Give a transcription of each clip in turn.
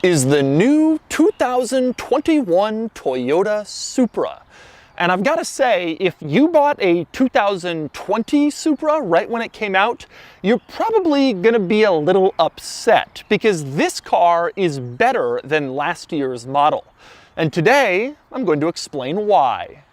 is the new 2021 Toyota Supra. And I've got to say, if you bought a 2020 Supra right when it came out, you're probably going to be a little upset because this car is better than last year's model. And today, I'm going to explain why.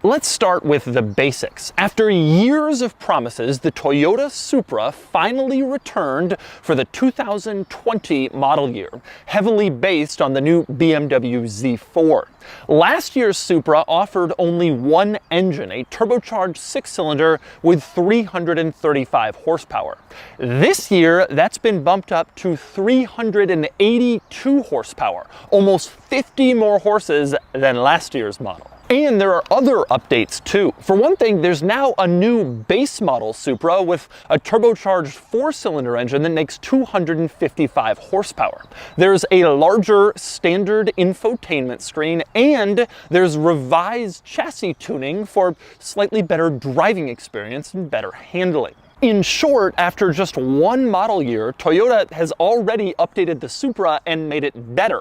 Let's start with the basics. After years of promises, the Toyota Supra finally returned for the 2020 model year, heavily based on the new BMW Z4. Last year's Supra offered only one engine, a turbocharged six-cylinder with 335 horsepower. This year, that's been bumped up to 382 horsepower, almost 50 more horses than last year's model. And there are other updates too. For one thing, there's now a new base model Supra with a turbocharged four-cylinder engine that makes 255 horsepower. There's a larger standard infotainment screen, and there's revised chassis tuning for slightly better driving experience and better handling. In short, after just one model year, Toyota has already updated the Supra and made it better,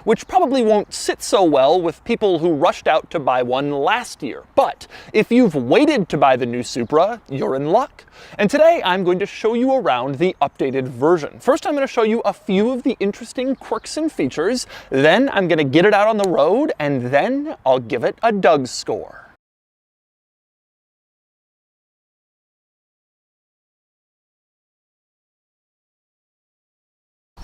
which probably won't sit so well with people who rushed out to buy one last year. But if you've waited to buy the new Supra, you're in luck. And today I'm going to show you around the updated version. First, I'm going to show you a few of the interesting quirks and features, then I'm going to get it out on the road, and then I'll give it a Doug score.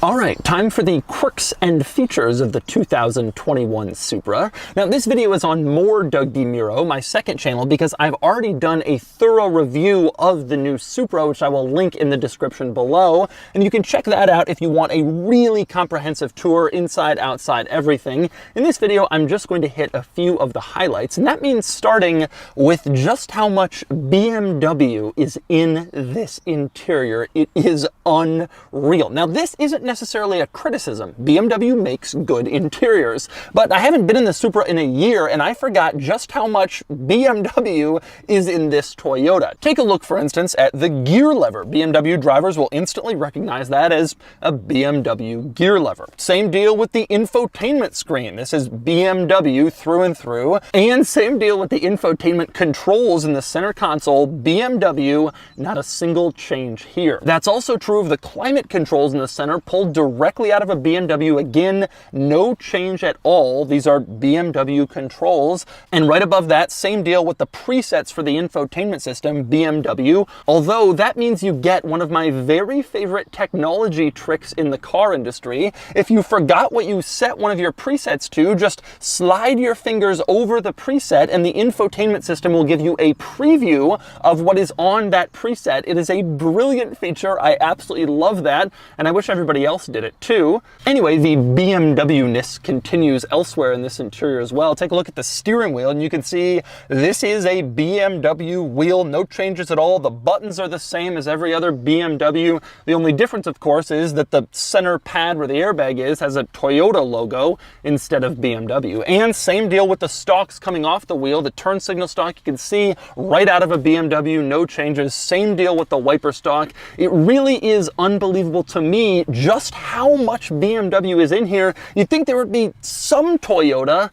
Alright, time for the quirks and features of the 2021 Supra. Now this video is on more Doug DeMuro, my second channel, because I've already done a thorough review of the new Supra, which I will link in the description below, and you can check that out if you want a really comprehensive tour, inside, outside, everything. In this video, I'm just going to hit a few of the highlights, and that means starting with just how much BMW is in this interior. It is unreal. Now this isn't necessarily a criticism. BMW makes good interiors, but I haven't been in the Supra in a year and I forgot just how much BMW is in this Toyota. Take a look, for instance, at the gear lever. BMW drivers will instantly recognize that as a BMW gear lever. Same deal with the infotainment screen. This is BMW through and through. And same deal with the infotainment controls in the center console. BMW, not a single change here. That's also true of the climate controls in the center, pulled directly out of a BMW. Again, no change at all. These are BMW controls. And right above that, same deal with the presets for the infotainment system, BMW. Although that means you get one of my very favorite technology tricks in the car industry. If you forgot what you set one of your presets to, just slide your fingers over the preset and the infotainment system will give you a preview of what is on that preset. It is a brilliant feature. I absolutely love that, and I wish everybody else did it too. Anyway, the BMW-ness continues elsewhere in this interior as well. Take a look at the steering wheel and you can see this is a BMW wheel, no changes at all. The buttons are the same as every other BMW. The only difference, of course, is that the center pad where the airbag is has a Toyota logo instead of BMW. And same deal with the stalks coming off the wheel. The turn signal stalk you can see right out of a BMW, no changes. Same deal with the wiper stalk. It really is unbelievable to me just how much BMW is in here. You'd think there would be some Toyota,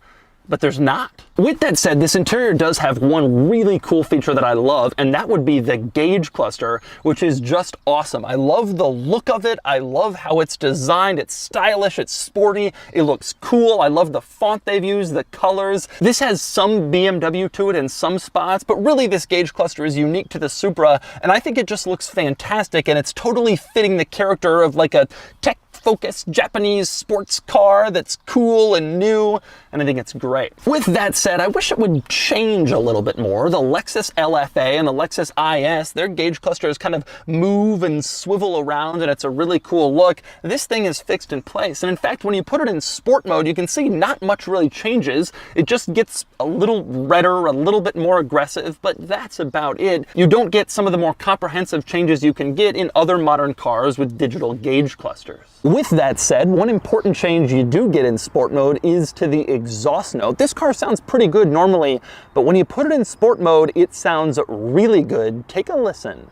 but there's not. With that said, this interior does have one really cool feature that I love, and that would be the gauge cluster, which is just awesome. I love the look of it. I love how it's designed. It's stylish, it's sporty, it looks cool. I love the font they've used, the colors. This has some BMW to it in some spots, but really this gauge cluster is unique to the Supra, and I think it just looks fantastic, and it's totally fitting the character of like a tech-focused Japanese sports car that's cool and new, and I think it's great. With that said, I wish it would change a little bit more. The Lexus LFA and the Lexus IS, their gauge clusters kind of move and swivel around, and it's a really cool look. This thing is fixed in place, and in fact, when you put it in sport mode, you can see not much really changes. It just gets a little redder, a little bit more aggressive, but that's about it. You don't get some of the more comprehensive changes you can get in other modern cars with digital gauge clusters. With that said, one important change you do get in sport mode is to the exhaust note. This car sounds pretty good normally, but when you put it in sport mode, it sounds really good. Take a listen.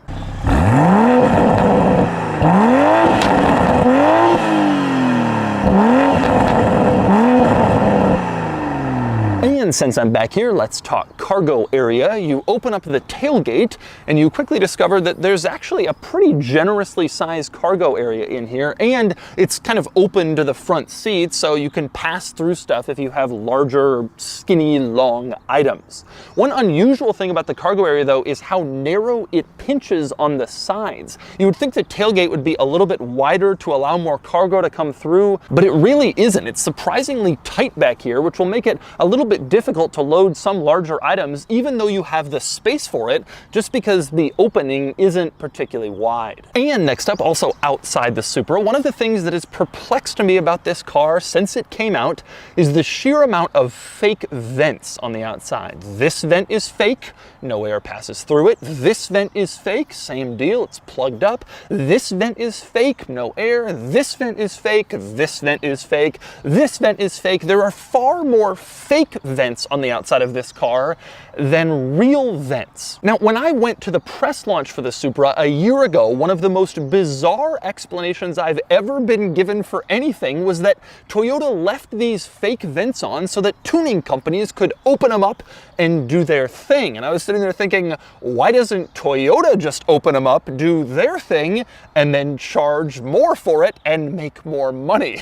And since I'm back here, let's talk cargo area. You open up the tailgate and you quickly discover that there's actually a pretty generously sized cargo area in here, and it's kind of open to the front seat, so you can pass through stuff if you have larger, skinny, long items. One unusual thing about the cargo area, though, is how narrow it pinches on the sides. You would think the tailgate would be a little bit wider to allow more cargo to come through, but it really isn't. It's surprisingly tight back here, which will make it a little bit difficult to load some larger items, even though you have the space for it, just because the opening isn't particularly wide. And next up, also outside the Supra, one of the things that has perplexed me about this car since it came out is the sheer amount of fake vents on the outside. This vent is fake, no air passes through it. This vent is fake, same deal, it's plugged up. This vent is fake, no air. This vent is fake, this vent is fake, this vent is fake. There are far more fake vents on the outside of this car than real vents. Now, when I went to the press launch for the Supra a year ago, one of the most bizarre explanations I've ever been given for anything was that Toyota left these fake vents on so that tuning companies could open them up and do their thing. And I was sitting there thinking, why doesn't Toyota just open them up, do their thing, and then charge more for it and make more money?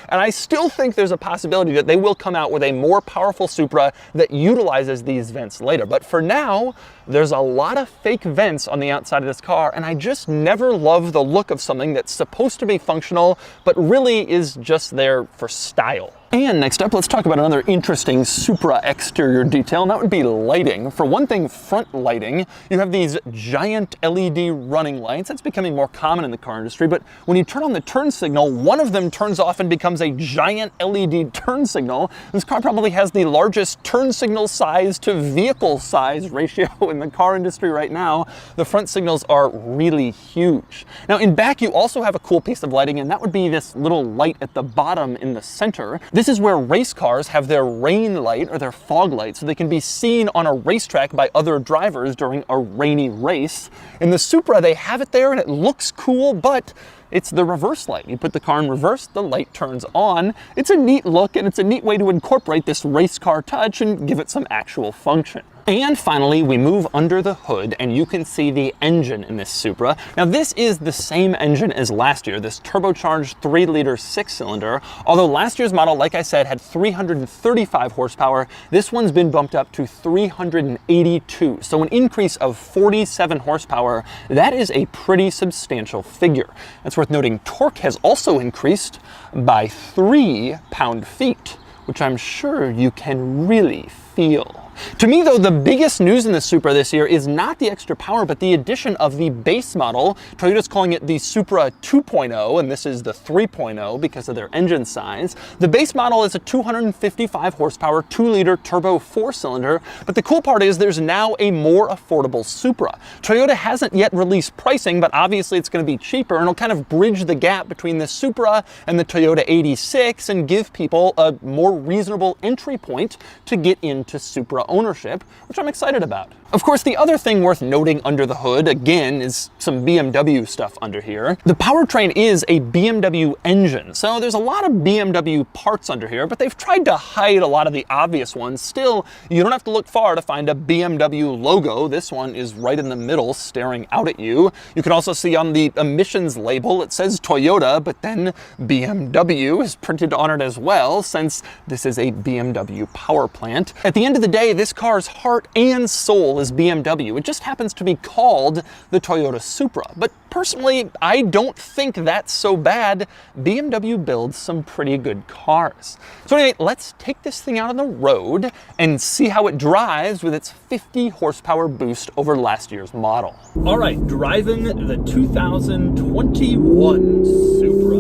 And I still think there's a possibility that they will come out with a more powerful Supra that utilizes these vents later. But for now, there's a lot of fake vents on the outside of this car, and I just never love the look of something that's supposed to be functional, but really is just there for style. And next up, let's talk about another interesting Supra exterior detail, and that would be lighting. For one thing, front lighting. You have these giant LED running lights. That's becoming more common in the car industry, but when you turn on the turn signal, one of them turns off and becomes a giant LED turn signal. This car probably has the largest turn signal size to vehicle size ratio in the car industry right now. The front signals are really huge. Now, in back, you also have a cool piece of lighting, and that would be this little light at the bottom in the center. This is where race cars have their rain light or their fog light, so they can be seen on a racetrack by other drivers during a rainy race. In the Supra, they have it there and it looks cool, but it's the reverse light. You put the car in reverse, the light turns on. It's a neat look, and it's a neat way to incorporate this race car touch and give it some actual function. And finally, we move under the hood and you can see the engine in this Supra. Now, this is the same engine as last year, this turbocharged 3-liter 6-cylinder. Although last year's model, like I said, had 335 horsepower, this one's been bumped up to 382. So an increase of 47 horsepower. That is a pretty substantial figure. That's worth noting. Torque has also increased by 3 pound-feet, which I'm sure you can really feel. To me, though, the biggest news in the Supra this year is not the extra power, but the addition of the base model. Toyota's calling it the Supra 2.0, and this is the 3.0 because of their engine size. The base model is a 255 horsepower, 2-liter turbo 4-cylinder, but the cool part is there's now a more affordable Supra. Toyota hasn't yet released pricing, but obviously it's going to be cheaper, and it'll kind of bridge the gap between the Supra and the Toyota 86 and give people a more reasonable entry point to get into Supra ownership, which I'm excited about. Of course, the other thing worth noting under the hood, again, is some BMW stuff under here. The powertrain is a BMW engine, so there's a lot of BMW parts under here, but they've tried to hide a lot of the obvious ones. Still, you don't have to look far to find a BMW logo. This one is right in the middle, staring out at you. You can also see on the emissions label, it says Toyota, but then BMW is printed on it as well, since this is a BMW power plant. At the end of the day, this car's heart and soul is BMW. It just happens to be called the Toyota Supra. But personally, I don't think that's so bad. BMW builds some pretty good cars. So anyway, let's take this thing out on the road and see how it drives with its 50 horsepower boost over last year's model. All right, driving the 2021 Supra.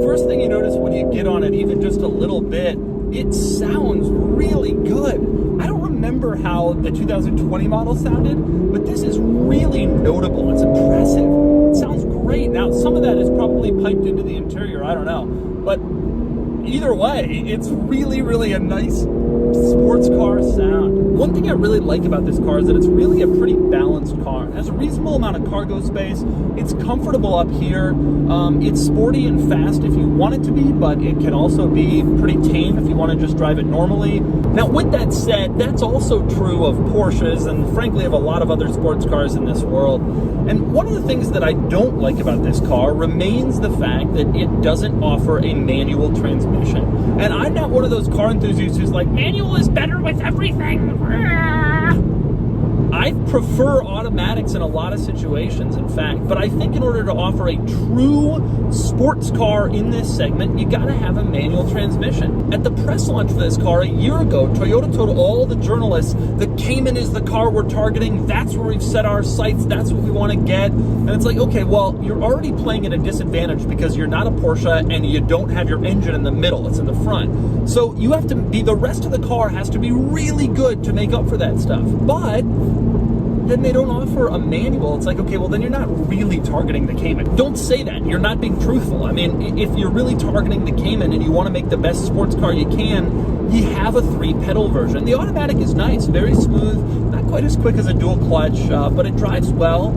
First thing you notice when you get on it, even just a little bit, it sounds really good. I don't remember how the 2020 model sounded, but this is really notable. It's impressive. It sounds great. Now, some of that is probably piped into the interior, I don't know. But either way, it's really, really a nice sports car sound. One thing I really like about this car is that it's really a pretty balanced car. It has a reasonable amount of cargo space. It's comfortable up here. It's sporty and fast if you want it to be, but it can also be pretty tame if you want to just drive it normally. Now, with that said, that's also true of Porsches and frankly of a lot of other sports cars in this world. And one of the things that I don't like about this car remains the fact that it doesn't offer a manual transmission. And I'm not one of those car enthusiasts who's like, manual is better with everything. I prefer automatics in a lot of situations, in fact, but I think in order to offer a true sports car in this segment, you gotta have a manual transmission. At the press launch for this car a year ago, Toyota told all the journalists, the Cayman is the car we're targeting, that's where we've set our sights, that's what we wanna get. And it's like, okay, well, you're already playing at a disadvantage because you're not a Porsche and you don't have your engine in the middle, it's in the front. So you have to be, the rest of the car has to be really good to make up for that stuff. But then they don't offer a manual. It's like, okay, well then you're not really targeting the Cayman. Don't say that. You're not being truthful. I mean, if you're really targeting the Cayman and you want to make the best sports car you can, you have a 3-pedal version. The automatic is nice, very smooth, not quite as quick as a dual clutch, but it drives well.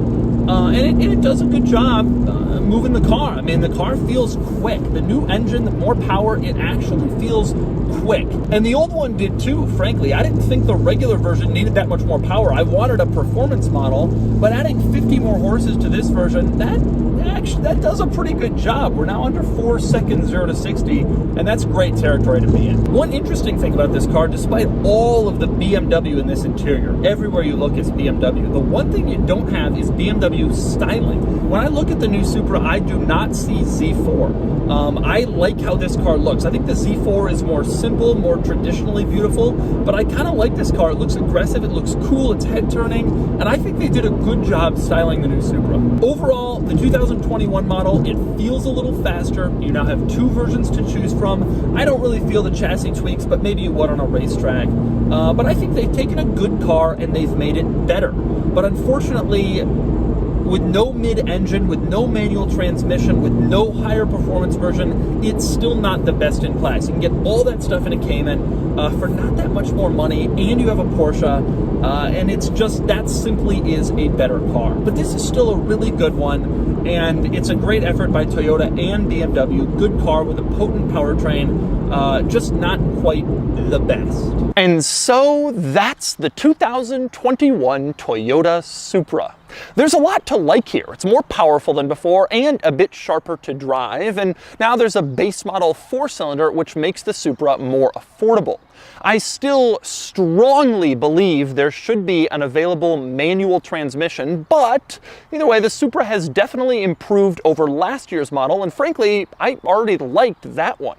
And it does a good job moving the car. I mean, the car feels quick. The new engine, the more power, it actually feels quick. And the old one did too, frankly. I didn't think the regular version needed that much more power. I wanted a performance model, but adding 50 more horses to this version, that does a pretty good job. We're now under 4 seconds 0 to 60, and that's great territory to be in. One interesting thing about this car, despite all of the BMW in this interior, everywhere you look is BMW. The one thing you don't have is BMW styling. When I look at the new Supra, I do not see Z4. I like how this car looks. I think the Z4 is more simple, more traditionally beautiful, but I kind of like this car. It looks aggressive, it looks cool, it's head turning, and I think they did a good job styling the new Supra. Overall, the 2021 model, it feels a little faster. You now have 2 versions to choose from. I don't really feel the chassis tweaks, but maybe you would on a racetrack. But I think they've taken a good car and they've made it better. But unfortunately, with no mid-engine, with no manual transmission, with no higher performance version, it's still not the best in class. You can get all that stuff in a Cayman for not that much more money, and you have a Porsche, and it's just, that simply is a better car. But this is still a really good one, and it's a great effort by Toyota and BMW. Good car with a potent powertrain, just not quite the best. And so that's the 2021 Toyota Supra. There's a lot to like here. It's more powerful than before and a bit sharper to drive, and now there's a base model 4-cylinder which makes the Supra more affordable. I still strongly believe there should be an available manual transmission, but either way, the Supra has definitely improved over last year's model, and frankly, I already liked that one.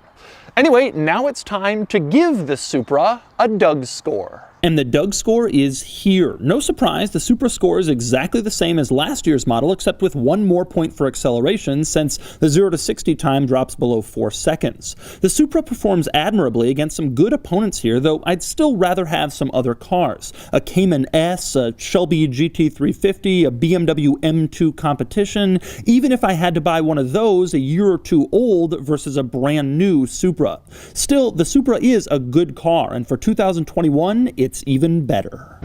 Anyway, now it's time to give the Supra a Doug score. And the Doug score is here. No surprise, the Supra score is exactly the same as last year's model, except with 1 more point for acceleration, since the 0 to 60 time drops below 4 seconds. The Supra performs admirably against some good opponents here, though I'd still rather have some other cars. A Cayman S, a Shelby GT350, a BMW M2 Competition, even if I had to buy one of those a year or 2 old versus a brand new Supra. Still, the Supra is a good car, and for 2021, it's even better.